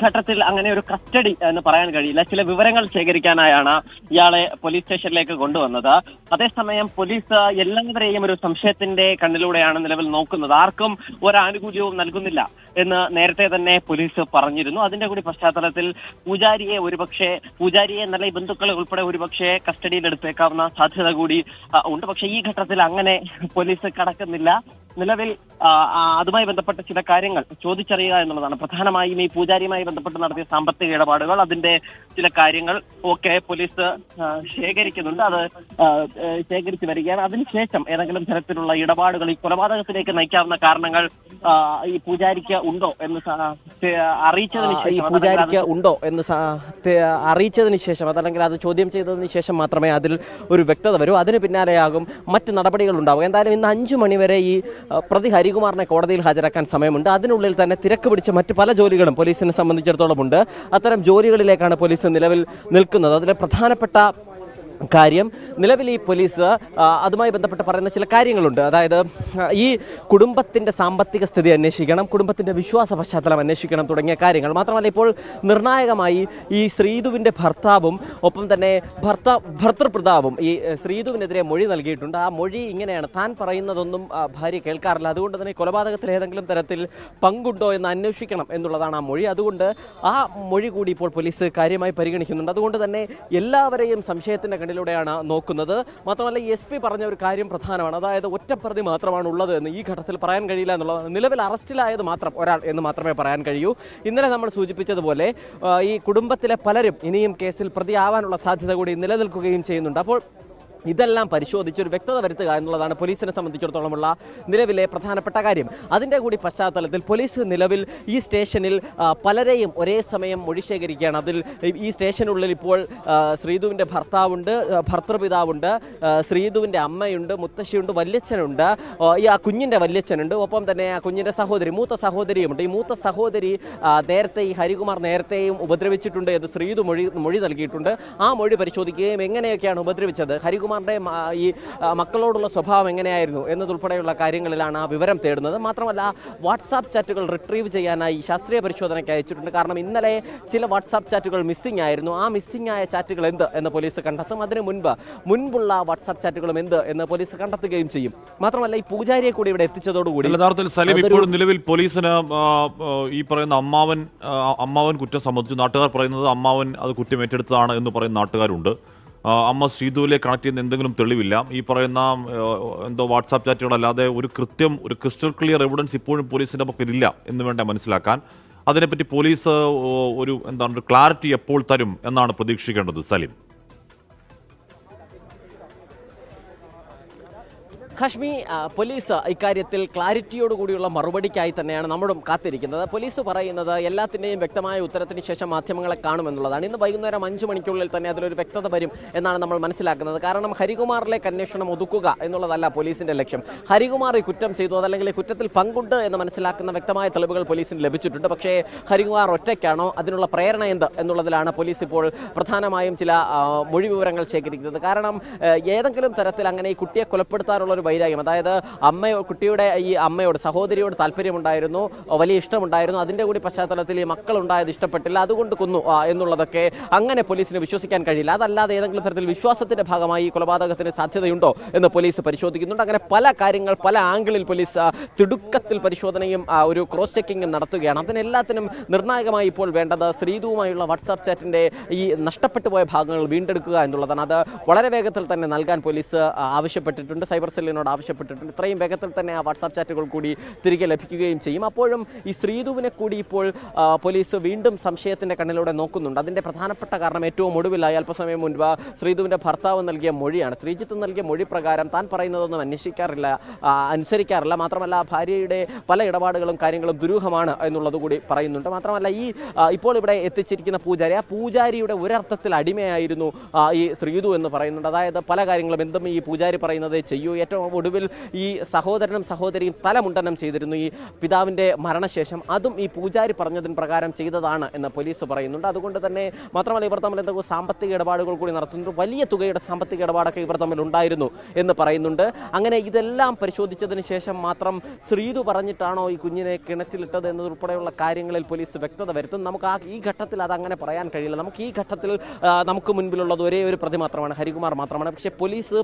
ഘട്ടത്തിൽ അങ്ങനെ ഒരു കസ്റ്റഡി എന്ന് പറയാൻ കഴിയില്ല. ചില വിവരങ്ങൾ ശേഖരിക്കാനായാണ് ഇയാളെ പോലീസ് സ്റ്റേഷനിലേക്ക് കൊണ്ടുവന്നത്. അതേസമയം പോലീസ് എല്ലാവരെയും ഒരു സംശയത്തിന്റെ കണ്ണിലൂടെയാണ് നിലവിൽ നോക്കുന്നത്. ആർക്കും ഒരാനുകൂല്യവും നൽകുന്നില്ല എന്ന് നേരത്തെ തന്നെ പോലീസ് പറഞ്ഞിരുന്നു. അതിന്റെ കൂടി പശ്ചാത്തലത്തിൽ പൂജാരിയെ നല്ല ബന്ധുക്കളെ ഉൾപ്പെടെ ഒരുപക്ഷെ കസ്റ്റഡിയിൽ എടുത്തേക്കാവുന്ന സാധ്യത കൂടി ഉണ്ട്. പക്ഷേ ഈ ഘട്ടത്തിൽ അങ്ങനെ പോലീസ് കടക്കുന്നില്ല. നിലവിൽ അതുമായി ബന്ധപ്പെട്ട ചില കാര്യങ്ങൾ ചോദിച്ചറിയുക എന്നുള്ളതാണ്. പ്രധാനമായും ഈ പൂജാരിയുമായി ബന്ധപ്പെട്ട് നടത്തിയ സാമ്പത്തിക ഇടപാടുകൾ, അതിന്റെ ചില കാര്യങ്ങൾ ഒക്കെ പോലീസ് ശേഖരിക്കുന്നുണ്ട്. അത് ശേഖരിച്ചു വരികയാണ്. അതിനുശേഷം ഏതെങ്കിലും തരത്തിലുള്ള ഇടപാടുകൾ ഈ കൊലപാതകത്തിലേക്ക് നയിക്കാവുന്ന കാരണങ്ങൾ ഈ പൂജാരിക്ക് ഉണ്ടോ എന്ന് അറിയിച്ചതിന് ശേഷം അതല്ലെങ്കിൽ അത് ചോദ്യം ചെയ്തതിന് ശേഷം മാത്രമേ അതിൽ ഒരു വ്യക്തത വരൂ. അതിന് പിന്നാലെയാകും മറ്റ് നടപടികൾ ഉണ്ടാവുക. എന്തായാലും ഇന്ന് 5 മണിവരെ ഈ പ്രതി ഹരികുമാറിനെ കോടതിയിൽ ഹാജരാക്കാൻ സമയമുണ്ട്. അതിനുള്ളിൽ തന്നെ തിരക്ക് പിടിച്ച മറ്റ് പല ജോലികളും പോലീസിനെ സംബന്ധിച്ചിടത്തോളം ഉണ്ട്. അത്തരം ജോലികളിലേക്കാണ് പോലീസ് നിലവിൽ നിൽക്കുന്നത്. അതിലെ പ്രധാനപ്പെട്ട കാര്യം നിലവിൽ ഈ പോലീസ് അതുമായി ബന്ധപ്പെട്ട് പറയുന്ന ചില കാര്യങ്ങളുണ്ട്. അതായത് ഈ കുടുംബത്തിൻ്റെ സാമ്പത്തിക സ്ഥിതി അന്വേഷിക്കണം, കുടുംബത്തിൻ്റെ വിശ്വാസ പശ്ചാത്തലം അന്വേഷിക്കണം തുടങ്ങിയ കാര്യങ്ങൾ. മാത്രമല്ല ഇപ്പോൾ നിർണായകമായി ഈ ശ്രീധുവിൻ്റെ ഭർത്താവും ഒപ്പം തന്നെ ഭർത്തൃപിതാവും ഈ ശ്രീധുവിനെതിരെ മൊഴി നൽകിയിട്ടുണ്ട്. ആ മൊഴി ഇങ്ങനെയാണ്: താൻ പറയുന്നതൊന്നും ഭാര്യ കേൾക്കാറില്ല, അതുകൊണ്ട് തന്നെ കൊലപാതകത്തിൽ ഏതെങ്കിലും തരത്തിൽ പങ്കുണ്ടോ എന്ന് അന്വേഷിക്കണം എന്നുള്ളതാണ് ആ മൊഴി. അതുകൊണ്ട് ആ മൊഴി കൂടി ഇപ്പോൾ പോലീസ് കാര്യമായി പരിഗണിക്കുന്നുണ്ട്. അതുകൊണ്ട് തന്നെ എല്ലാവരെയും സംശയത്തിൻ്റെ ിലൂടെയാണ് നോക്കുന്നത്. മാത്രമല്ല SP പറഞ്ഞ ഒരു കാര്യം പ്രധാനമാണ്. അതായത് ഒറ്റപ്രതി മാത്രമാണ് ഉള്ളത് എന്ന് ഈ ഘട്ടത്തിൽ പറയാൻ കഴിയില്ല എന്നുള്ളത്. നിലവിൽ അറസ്റ്റിലായത് മാത്രം ഒരാൾ എന്ന് മാത്രമേ പറയാൻ കഴിയൂ. ഇന്നലെ നമ്മൾ സൂചിപ്പിച്ചതുപോലെ ഈ കുടുംബത്തിലെ പലരും ഇനിയും കേസിൽ പ്രതിയാവാനുള്ള സാധ്യത കൂടി നിലനിൽക്കുകയും ചെയ്യുന്നുണ്ട്. അപ്പോൾ ഇതെല്ലാം പരിശോധിച്ച് ഒരു വ്യക്തത വരുത്തുക എന്നുള്ളതാണ് പോലീസിനെ സംബന്ധിച്ചിടത്തോളമുള്ള നിലവിലെ പ്രധാനപ്പെട്ട കാര്യം. അതിൻ്റെ കൂടി പശ്ചാത്തലത്തിൽ പോലീസ് നിലവിൽ ഈ സ്റ്റേഷനിൽ പലരെയും ഒരേ സമയം മൊഴി ശേഖരിക്കുകയാണ്. അതിൽ ഈ സ്റ്റേഷനുള്ളിൽ ഇപ്പോൾ ശ്രീധുവിൻ്റെ ഭർത്താവുണ്ട്, ഭർത്തൃപിതാവുണ്ട്, ശ്രീധുവിൻ്റെ അമ്മയുണ്ട്, മുത്തശ്ശിയുണ്ട്, വല്യച്ഛനുണ്ട്, ആ കുഞ്ഞിൻ്റെ വല്യച്ഛനുണ്ട്, ഒപ്പം തന്നെ ആ കുഞ്ഞിൻ്റെ സഹോദരി, മൂത്ത സഹോദരിയുമുണ്ട്. ഈ മൂത്ത സഹോദരി നേരത്തെ ഈ ഹരികുമാർ നേരത്തെയും ഉപദ്രവിച്ചിട്ടുണ്ട് എന്ന് ശ്രീധു മൊഴി നൽകിയിട്ടുണ്ട്. ആ മൊഴി പരിശോധിക്കുകയും എങ്ങനെയൊക്കെയാണ് ഉപദ്രവിച്ചത്, ഹരികുമാർ ഈ മക്കളോടുള്ള സ്വഭാവം എങ്ങനെയായിരുന്നു എന്നതുൾപ്പെടെയുള്ള കാര്യങ്ങളിലാണ് ആ വിവരം തേടുന്നത്. മാത്രമല്ല വാട്സാപ്പ് ചാറ്റുകൾ റിട്രീവ് ചെയ്യാനായി ശാസ്ത്രീയ പരിശോധനയ്ക്ക് അയച്ചിട്ടുണ്ട്. കാരണം ഇന്നലെ ചില വാട്സാപ്പ് ചാറ്റുകൾ മിസ്സിംഗ് ആയിരുന്നു. ആ മിസ്സിംഗ് ആയ ചാറ്റുകൾ എന്ത് എന്ന് പോലീസ് കണ്ടെത്തും. അതിന് മുൻപുള്ള വാട്സാപ്പ് ചാറ്റുകളും എന്ത് എന്ന് പോലീസ് കണ്ടെത്തുകയും ചെയ്യും. മാത്രമല്ല ഈ പൂജാരിയെ കൂടി ഇവിടെ എത്തിച്ചതോടുകൂടി യഥാർത്ഥത്തിൽ സലീം ഇപ്പോഴും നിലവിൽ പോലീസിന് ഈ പറയുന്ന അമ്മാവൻ കുറ്റം സംബന്ധിച്ച് നാട്ടുകാർ പറയുന്നത് അമ്മാവൻ അത് കുറ്റം ഏറ്റെടുത്തതാണ് എന്ന് പറയുന്ന നാട്ടുകാരുണ്ട്. അമ്മ ശ്രീധുവിലെ കണക്ട് ചെയ്യുന്ന എന്തെങ്കിലും തെളിവില്ല. ഈ പറയുന്ന എന്തോ വാട്സാപ്പ് ചാറ്റുകളല്ലാതെ ഒരു ക്രിസ്റ്റൽ ക്ലിയർ എവിഡൻസ് ഇപ്പോഴും പോലീസിൻ്റെ പക്കലില്ല എന്ന് വേണ്ട മനസ്സിലാക്കാൻ. അതിനെപ്പറ്റി പോലീസ് ഒരു ക്ലാരിറ്റി എപ്പോൾ തരും എന്നാണ് പ്രതീക്ഷിക്കേണ്ടത് സലീം? ഹാഷ്മി, പോലീസ് ഇക്കാര്യത്തിൽ ക്ലാരിറ്റിയോടുകൂടിയുള്ള മറുപടിക്കായി തന്നെയാണ് നമ്മളും കാത്തിരിക്കുന്നത്. പോലീസ് പറയുന്നത് എല്ലാത്തിൻ്റെയും വ്യക്തമായ ഉത്തരത്തിന് ശേഷം മാധ്യമങ്ങളെ കാണുമെന്നുള്ളതാണ്. ഇന്ന് വൈകുന്നേരം 5 മണിക്കുള്ളിൽ തന്നെ അതിലൊരു വ്യക്തത വരും എന്നാണ് നമ്മൾ മനസ്സിലാക്കുന്നത്. കാരണം ഹരികുമാറിലേക്ക് അന്വേഷണം ഒതുക്കുക എന്നുള്ളതല്ല പോലീസിൻ്റെ ലക്ഷ്യം. ഹരികുമാർ ഈ കുറ്റം ചെയ്തു, അതല്ലെങ്കിൽ ഈ കുറ്റത്തിൽ പങ്കുണ്ട് എന്ന് മനസ്സിലാക്കുന്ന വ്യക്തമായ തെളിവുകൾ പോലീസിന് ലഭിച്ചിട്ടുണ്ട്. പക്ഷേ ഹരികുമാർ ഒറ്റയ്ക്കാണോ, അതിനുള്ള പ്രേരണ എന്ത് എന്നുള്ളതിലാണ് പോലീസ് ഇപ്പോൾ പ്രധാനമായും ചില മൊഴി വിവരങ്ങൾ ശേഖരിക്കുന്നത്. കാരണം ഏതെങ്കിലും തരത്തിൽ അങ്ങനെ ഈ കുട്ടിയെ കൊലപ്പെടുത്താനുള്ളൊരു വൈരാഗ്യം, അതായത് കുട്ടിയുടെ ഈ അമ്മയോട്, സഹോദരിയോട് താല്പര്യമുണ്ടായിരുന്നു, വലിയ ഇഷ്ടമുണ്ടായിരുന്നു. അതിൻ്റെ കൂടി പശ്ചാത്തലത്തിൽ ഈ മക്കളുണ്ടായത് ഇഷ്ടപ്പെട്ടില്ല, അതുകൊണ്ട് കൊന്നു എന്നുള്ളതൊക്കെ അങ്ങനെ പോലീസിന് വിശ്വസിക്കാൻ കഴിയില്ല. അതല്ലാതെ ഏതെങ്കിലും തരത്തിൽ വിശ്വാസത്തിൻ്റെ ഭാഗമായി ഈ കൊലപാതകത്തിന് സാധ്യതയുണ്ടോ എന്ന് പോലീസ് പരിശോധിക്കുന്നുണ്ട്. അങ്ങനെ പല കാര്യങ്ങൾ പല ആംഗിളിൽ പോലീസ് തിടുക്കത്തിൽ പരിശോധനയും ഒരു ക്രോസ് ചെക്കിങ്ങും നടത്തുകയാണ്. അതിനെല്ലാത്തിനും നിർണായകമായി ഇപ്പോൾ വേണ്ടത് ശ്രീധുവുമായുള്ള വാട്സാപ്പ് ചാറ്റിൻ്റെ ഈ നഷ്ടപ്പെട്ടു പോയ ഭാഗങ്ങൾ വീണ്ടെടുക്കുക എന്നുള്ളതാണ്. അത് വളരെ വേഗത്തിൽ തന്നെ നൽകാൻ പോലീസ് ആവശ്യപ്പെട്ടിട്ടുണ്ട്, സൈബർ സെല്ലിനോട് ആവശ്യപ്പെട്ടിട്ടുണ്ട്. ഇത്രയും വേഗത്തിൽ തന്നെ ആ വാട്സാപ്പ് ചാറ്റുകൾ കൂടി തിരികെ ലഭിക്കുകയും ചെയ്യും. അപ്പോഴും ഈ ശ്രീധുവിനെ കൂടി ഇപ്പോൾ പോലീസ് വീണ്ടും സംശയത്തിൻ്റെ കണ്ണിലൂടെ നോക്കുന്നുണ്ട്. അതിൻ്റെ പ്രധാനപ്പെട്ട കാരണം ഏറ്റവും ഒടുവിലായി അല്പസമയം മുൻപ് ശ്രീധുവിൻ്റെ ഭർത്താവ് നൽകിയ മൊഴിയാണ്. ശ്രീജിത്ത് നൽകിയ മൊഴി പ്രകാരം താൻ പറയുന്നതൊന്നും അനുസരിക്കാറില്ല. മാത്രമല്ല ഭാര്യയുടെ പല ഇടപാടുകളും കാര്യങ്ങളും ദുരൂഹമാണ് എന്നുള്ളത് കൂടി പറയുന്നുണ്ട്. മാത്രമല്ല ഇപ്പോൾ ഇവിടെ എത്തിച്ചിരിക്കുന്ന പൂജാരി, ആ പൂജാരിയുടെ ഒരർത്ഥത്തിൽ അടിമയായിരുന്നു ഈ ശ്രീധു എന്ന് പറയുന്നുണ്ട്. അതായത് പല കാര്യങ്ങളും എന്തും ഈ പൂജാരി പറയുന്നത് ചെയ്യൂ, ഏറ്റവും ഒടുവിൽ ഈ സഹോദരനും സഹോദരിയും തലമുണ്ടനം ചെയ്തിരുന്നു ഈ പിതാവിൻ്റെ മരണശേഷം. അതും ഈ പൂജാരി പറഞ്ഞതിന് പ്രകാരം ചെയ്തതാണ് എന്ന് പോലീസ് പറയുന്നുണ്ട്. അതുകൊണ്ട് തന്നെ മാത്രമല്ല ഇവർ തമ്മിൽ എന്തെങ്കിലും സാമ്പത്തിക ഇടപാടുകൾ കൂടി നടത്തുന്നുണ്ട്. വലിയ തുകയുടെ സാമ്പത്തിക ഇടപാടൊക്കെ ഇവർ തമ്മിൽ ഉണ്ടായിരുന്നു എന്ന് പറയുന്നുണ്ട്. അങ്ങനെ ഇതെല്ലാം പരിശോധിച്ചതിന് ശേഷം മാത്രം ശ്രീതു പറഞ്ഞിട്ടാണോ ഈ കുഞ്ഞിനെ കിണറ്റിലിട്ടത് എന്നതുൾപ്പെടെയുള്ള കാര്യങ്ങളിൽ പോലീസ് വ്യക്തത വരുത്തും. നമുക്ക് ഈ ഘട്ടത്തിൽ അതങ്ങനെ പറയാൻ കഴിയില്ല. നമുക്ക് ഈ ഘട്ടത്തിൽ നമുക്ക് മുൻപിലുള്ളത് ഒരേ ഒരു പ്രതി മാത്രമാണ്, ഹരികുമാർ മാത്രമാണ്. പക്ഷേ പോലീസ്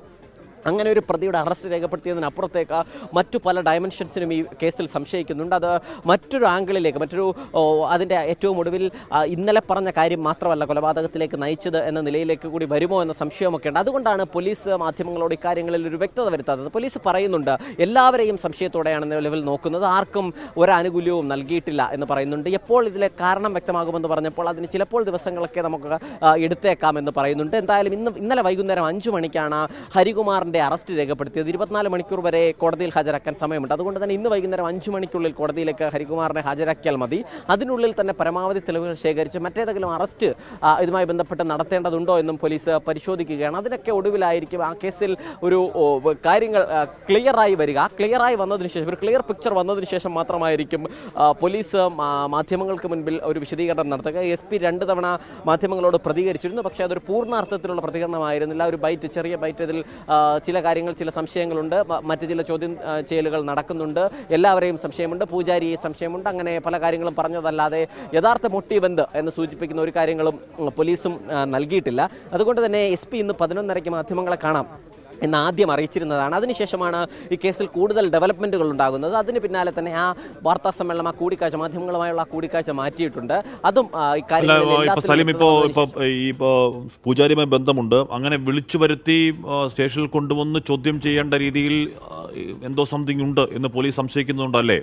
അങ്ങനെ ഒരു പ്രതിയുടെ അറസ്റ്റ് രേഖപ്പെടുത്തിയതിനപ്പുറത്തേക്ക് മറ്റു പല ഡയമെൻഷൻസിനും ഈ കേസിൽ സംശയിക്കുന്നുണ്ട്. അത് മറ്റൊരു ആംഗിളിലേക്ക് അതിൻ്റെ ഏറ്റവും ഒടുവിൽ ഇന്നലെ പറഞ്ഞ കാര്യം മാത്രമല്ല കൊലപാതകത്തിലേക്ക് നയിച്ചത് എന്ന നിലയിലേക്ക് കൂടി വരുമോ എന്ന സംശയമൊക്കെ ഉണ്ട്. അതുകൊണ്ടാണ് പോലീസ് മാധ്യമങ്ങളോട് ഇക്കാര്യങ്ങളിൽ ഒരു വ്യക്തത വരുത്താത്തത്. പോലീസ് പറയുന്നുണ്ട് എല്ലാവരെയും സംശയത്തോടെയാണ് നിലവിൽ നോക്കുന്നത്, ആർക്കും ഒരാനുകൂല്യവും നൽകിയിട്ടില്ല എന്ന് പറയുന്നുണ്ട്. എപ്പോൾ ഇതിലെ കാരണം വ്യക്തമാകുമെന്ന് പറഞ്ഞപ്പോൾ അതിന് ചിലപ്പോൾ ദിവസങ്ങളൊക്കെ നമുക്ക് എടുത്തേക്കാമെന്ന് പറയുന്നുണ്ട്. എന്തായാലും ഇന്നലെ വൈകുന്നേരം 5 മണിക്കാണ് ഹരികുമാറിൻ്റെ അറസ്റ്റ് രേഖപ്പെടുത്തിയത്. 24 മണിക്കൂർ വരെ കോടതിയിൽ ഹാജരാക്കാൻ സമയമുണ്ട്. അതുകൊണ്ട് തന്നെ ഇന്ന് വൈകുന്നേരം 5 മണിക്കുള്ളിൽ കോടതിയിലേക്ക് ഹരികുമാറിനെ ഹാജരാക്കിയാൽ മതി. അതിനുള്ളിൽ തന്നെ പരമാവധി തെളിവുകൾ ശേഖരിച്ച് മറ്റേതെങ്കിലും അറസ്റ്റ് ഇതുമായി ബന്ധപ്പെട്ട് നടത്തേണ്ടതുണ്ടോ എന്നും പോലീസ് പരിശോധിക്കുകയാണ്. അതിനൊക്കെ ഒടുവിലായിരിക്കും ആ കേസിൽ ഒരു കാര്യങ്ങൾ ക്ലിയറായി വരിക. ക്ലിയറായി വന്നതിന് ശേഷം ഒരു ക്ലിയർ പിക്ചർ വന്നതിന് ശേഷം മാത്രമായിരിക്കും പോലീസ് മാധ്യമങ്ങൾക്ക് മുൻപിൽ ഒരു വിശദീകരണം നടത്തുക. SP 2 തവണ മാധ്യമങ്ങളോട് പ്രതികരിച്ചിരുന്നു. പക്ഷേ അതൊരു പൂർണ്ണാർത്ഥത്തിലുള്ള പ്രതികരണമായിരുന്നില്ല. ഒരു ചെറിയ ബൈറ്റ് ഇതിൽ ചില കാര്യങ്ങൾ, ചില സംശയങ്ങളുണ്ട്, മറ്റു ചില ചോദ്യം ചെയ്യലുകൾ നടക്കുന്നുണ്ട്, എല്ലാവരെയും സംശയമുണ്ട്, പൂജാരിയെ സംശയമുണ്ട്, അങ്ങനെ പല കാര്യങ്ങളും പറഞ്ഞതല്ലാതെ യഥാർത്ഥ മോട്ടീവ് എന്ത് എന്ന് സൂചിപ്പിക്കുന്ന ഒരു കാര്യങ്ങളും പോലീസും നൽകിയിട്ടില്ല. അതുകൊണ്ട് തന്നെ SP ഇന്ന് 11:30 മാധ്യമങ്ങളെ കാണാം എന്ന് ആദ്യം അറിയിച്ചിരുന്നതാണ്. അതിനുശേഷമാണ് ഈ കേസിൽ കൂടുതൽ ഡെവലപ്മെൻറ്റുകൾ ഉണ്ടാകുന്നത്. അതിന് പിന്നാലെ തന്നെ ആ വാർത്താ സമ്മേളനം, ആ കൂടിക്കാഴ്ച, മാധ്യമങ്ങളുമായുള്ള ആ കൂടിക്കാഴ്ച മാറ്റിയിട്ടുണ്ട്. അതും സലീം ഇപ്പോൾ പൂജാരിയുമായി ബന്ധമുണ്ട്, അങ്ങനെ വിളിച്ചു വരുത്തി സ്റ്റേഷനിൽ കൊണ്ടുവന്ന് ചോദ്യം ചെയ്യേണ്ട രീതിയിൽ എന്തോ സംതിങ് ഉണ്ട് എന്ന് പോലീസ് സംശയിക്കുന്നുണ്ടല്ലേ?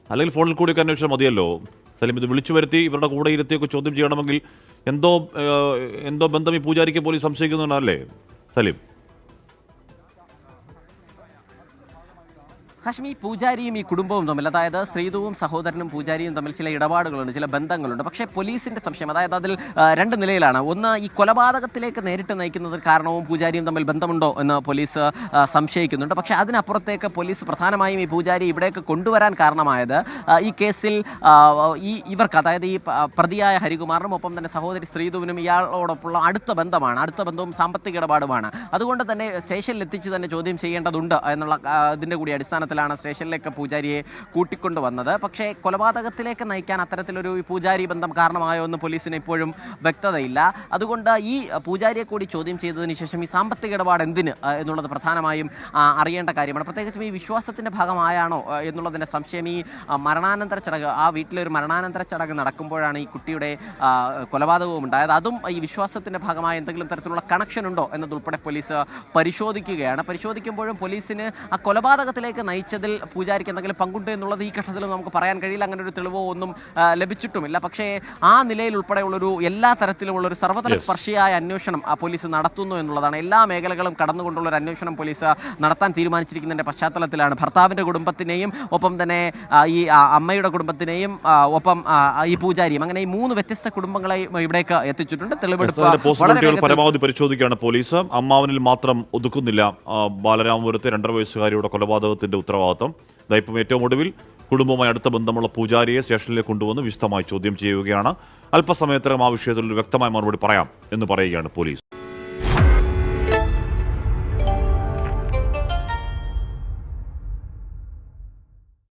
അല്ലെങ്കിൽ ഫോണിൽ കൂടിയൊക്കെ അന്വേഷിച്ചാൽ മതിയല്ലോ സലീം. ഇത് വിളിച്ചു വരുത്തി ഇവരുടെ കൂടെ ഇരുത്തിയൊക്കെ ചോദ്യം ചെയ്യണമെങ്കിൽ എന്തോ ബന്ധം ഈ പൂജാരിക്ക് പോലീസ് സംശയിക്കുന്നുണ്ടല്ലേ സലീം? ഹാഷ്മി, പൂജാരിയും ഈ കുടുംബവും തമ്മിൽ, അതായത് ശ്രീതുവും സഹോദരനും പൂജാരിയും തമ്മിൽ ചില ഇടപാടുകളുണ്ട്, ചില ബന്ധങ്ങളുണ്ട്. പക്ഷേ പോലീസിന്റെ സംശയം, അതായത് അതിൽ 2 നിലയിലാണ്. ഒന്ന്, ഈ കൊലപാതകത്തിലേക്ക് നേരിട്ട് നയിക്കുന്നത് കാരണവും പൂജാരിയും തമ്മിൽ ബന്ധമുണ്ടോ എന്ന് പോലീസ് സംശയിക്കുന്നുണ്ട്. പക്ഷേ അതിനപ്പുറത്തേക്ക് പോലീസ് പ്രധാനമായും ഈ പൂജാരി ഇവിടേക്ക് കൊണ്ടുവരാൻ കാരണമായത് ഈ കേസിൽ ഇവർക്ക്, അതായത് ഈ പ്രതിയായ ഹരികുമാറിനും ഒപ്പം തന്നെ സഹോദരി ശ്രീതുവിനും ഇയാളോടൊപ്പമുള്ള അടുത്ത ബന്ധവും സാമ്പത്തിക ഇടപാടുമാണ്. അതുകൊണ്ട് തന്നെ സ്റ്റേഷനിൽ എത്തിച്ച് തന്നെ ചോദ്യം ചെയ്യേണ്ടതുണ്ട് എന്നുള്ള ഇതിൻ്റെ കൂടി അടിസ്ഥാനത്തിൽ സ്റ്റേഷനിലേക്ക് പൂജാരിയെ കൂട്ടിക്കൊണ്ടുവന്നത്. പക്ഷേ കൊലപാതകത്തിലേക്ക് നയിക്കാൻ അത്തരത്തിലൊരു പൂജാരി ബന്ധം കാരണമായോ എന്ന് പോലീസിന് ഇപ്പോഴും വ്യക്തതയില്ല. അതുകൊണ്ട് ഈ പൂജാരിയെ കൂടി ചോദ്യം ചെയ്തതിന് ശേഷം ഈ സാമ്പത്തിക ഇടപാട് എന്തിന് എന്നുള്ളത് പ്രധാനമായും അറിയേണ്ട കാര്യമാണ്. പ്രത്യേകിച്ചും ഈ വിശ്വാസത്തിൻ്റെ ഭാഗമായാണോ എന്നുള്ളതിൻ്റെ സംശയം. ഈ മരണാനന്തര ചടങ്ങ്, ആ വീട്ടിലൊരു മരണാനന്തര ചടങ്ങ് നടക്കുമ്പോഴാണ് ഈ കുട്ടിയുടെ കൊലപാതകവും ഉണ്ടായത്. അതും ഈ വിശ്വാസത്തിൻ്റെ ഭാഗമായ എന്തെങ്കിലും തരത്തിലുള്ള കണക്ഷൻ ഉണ്ടോ എന്നതുൾപ്പെടെ പോലീസ് പരിശോധിക്കുകയാണ്. പരിശോധിക്കുമ്പോഴും പോലീസിന് ആ കൊലപാതകത്തിലേക്ക് നയിച്ചതിൽ പൂജാരിക്ക് എന്തെങ്കിലും പങ്കുണ്ട് എന്നുള്ളത് ഈ ഘട്ടത്തിൽ നമുക്ക് പറയാൻ കഴിയില്ല. അങ്ങനെ ഒരു തെളിവോ ഒന്നും ലഭിച്ചിട്ടുമില്ല. പക്ഷേ ആ നിലയിൽ ഉൾപ്പെടെയുള്ളൊരു എല്ലാ തരത്തിലുമുള്ള ഒരു സർവ്വതല സ്പർശിയായ അന്വേഷണം പോലീസ് നടത്തുന്നു എന്നുള്ളതാണ്. എല്ലാ മേഖലകളും കടന്നുകൊണ്ടുള്ള ഒരു അന്വേഷണം പോലീസ് നടത്താൻ തീരുമാനിച്ചിരിക്കുന്നതിൻ്റെ പശ്ചാത്തലത്തിലാണ് ഭർത്താവിൻ്റെ കുടുംബത്തിനെയും ഒപ്പം തന്നെ ഈ അമ്മയുടെ കുടുംബത്തിനെയും ഒപ്പം ഈ പൂജാരിയും, അങ്ങനെ ഈ 3 വ്യത്യസ്ത കുടുംബങ്ങളെയും ഇവിടേക്ക് എത്തിച്ചിട്ടുണ്ട്. തെളിവെടുപ്പ് പരമാവധി പരിശോധിക്കുകയാണ് പോലീസ്. അമ്മാവനിൽ മാത്രം ഒതുക്കുന്നില്ല ബാലരാമപുരത്തെ 2.5 വയസ്സുകാരിയുടെ കൊലപാതകത്തിന്റെ ഉത്തരവാദിത്വം. ഇപ്പം ഏറ്റവും ഒടുവിൽ കുടുംബവുമായി അടുത്ത ബന്ധമുള്ള പൂജാരിയെ സ്റ്റേഷനിലേക്ക് കൊണ്ടുവന്ന് വിശദമായി ചോദ്യം ചെയ്യുകയാണ്. അല്പസമയത്തിനകം ആ വിഷയത്തിൽ വ്യക്തമായ മറുപടി പറയാം എന്ന് പറയുകയാണ് പോലീസ്.